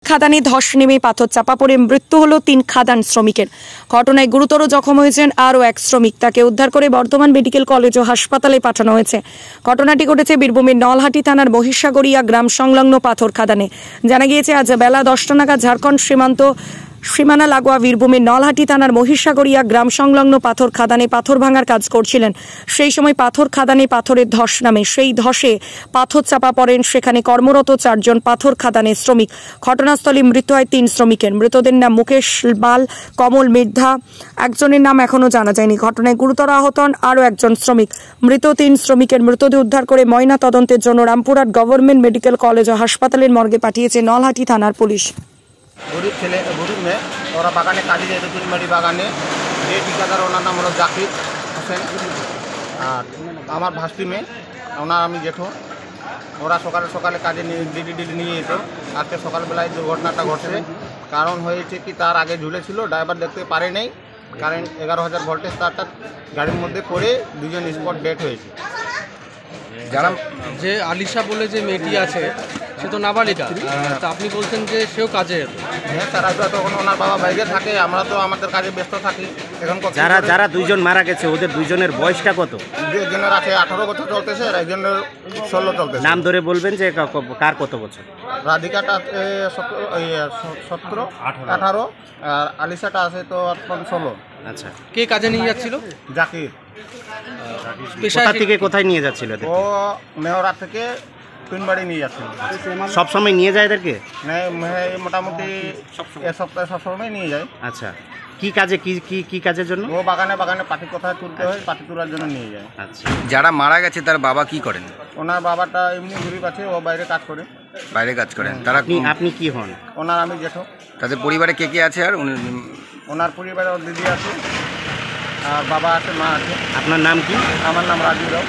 খাদানে ধস নেমে পাথর চাপা পড়ে মৃত্যু হলো 3 খাদান শ্রমিকের। ঘটনায় গুরুতর জখম হয়েছেন আরও এক শ্রমিক। তাকে উদ্ধার করে বর্ধমান মেডিকেল কলেজ ও হাসপাতালে পাঠানো হয়েছে। ঘটনাটি ঘটেছে বীরভূমের নলহাটি থানার মহিষাগড়িয়া গ্রাম সংলগ্ন পাথর খাদানে। জানা গিয়েছে আজ বেলা 10টা নাগাদ ঝাড়খণ্ড সীমানা লাগোয়া বীরভূমের নলহাটি থানার মহিষাগড়িয়া গ্রাম সংলগ্ন পাথর খাদানে পাথর ভাঙার কাজ করছিলেন। সেই সময় পাথর খাদানে পাথরের ধস নামে। সেই ধসে পাথর চাপা পড়েন সেখানে কর্মরত 4 জন পাথর খাদানের শ্রমিক। ঘটনাস্থলে মৃত্যু হয় 3 শ্রমিকের। মৃতদের নাম মুকেশ বাল, কমল মৃদ্ধা, একজনের নাম এখনো জানা যায়নি। ঘটনায় গুরুতর আহত হন আরও একজন শ্রমিক। মৃত 3 শ্রমিকের মৃতদেহ উদ্ধার করে ময়না তদন্তের জন্য রামপুরহাট গভর্নমেন্ট মেডিকেল কলেজ ও হাসপাতালের মর্গে পাঠিয়েছে নলহাটি থানার পুলিশ। গরিব মেয়ে, ওরা বাগানে কাজে যেত, চুলমারি বাগানে। যে ঠিকাদার ওনার নাম হলো জাকির হোসেন, আর আমার ভাস্তি মেয়ে, ওনার আমি জেঠো। ওরা সকালে কাজে ডিডি নিয়ে যেত। আজকে সকালবেলায় দুর্ঘটনাটা ঘটছে। কারণ হয়েছে কি, তার আগে ঝুলেছিল, ড্রাইভার দেখতে পারে নাই। কারেন্ট 11,000 ভোল্টেজ তারটা গাড়ির মধ্যে পড়ে 2 জন স্পট ডেথ হয়েছে। যারা যে আলিশা বলে যে মেয়েটি আছে, সে তো নাবালিকা, তা আপনি বলছেন যে সেও কাজে। হ্যাঁ, তারা তখন ওনার বাবা বাইরে থাকে, আমরা তো আমাদের কাজে ব্যস্ত থাকি। এখন যারা 2 জন মারা গেছে, ওদের 2 জনের বয়সটা কত? একজনের আছে 18 বছর চলতেছে, আর একজনের 16 চলতেছে। নাম ধরে বলবেন যে কার কত বছর? রাধিকাটা 17, 18, আর আলিশাটা আছে তো 16। আচ্ছা, কে কাজে নিয়ে যাচ্ছিল? জাকির। কোথা থেকে কোথায় নিয়ে যাচ্ছিল? ও মেহরা থেকে টুনবাড়ি নিয়ে যাচ্ছিল। সব সময় নিয়ে যায় এদেরকে? মোটামুটি সপ্তাহে সবসময় নিয়ে যায়। আচ্ছা, কি কাজে কি কাজের জন্য? ও বাগানে পাটি কোথায় তুলতে হয়, পাটি তোলার জন্য নিয়ে যায়। আচ্ছা, যারা মারা গেছে তার বাবা কি করেন? ওনার বাবাটা এমনি গরিব আছে, ও বাইরে কাজ করে। বাইরে কাজ করেন। তারা আপনি কি হন? ওনার আমি জেঠো। তাদের পরিবারে কে কে আছে? আর ওনার পরিবারে ওর দিদি আছে, আর বাবা আছে, মা আছে। আপনার নাম কি? আমার নাম রাজু রাও।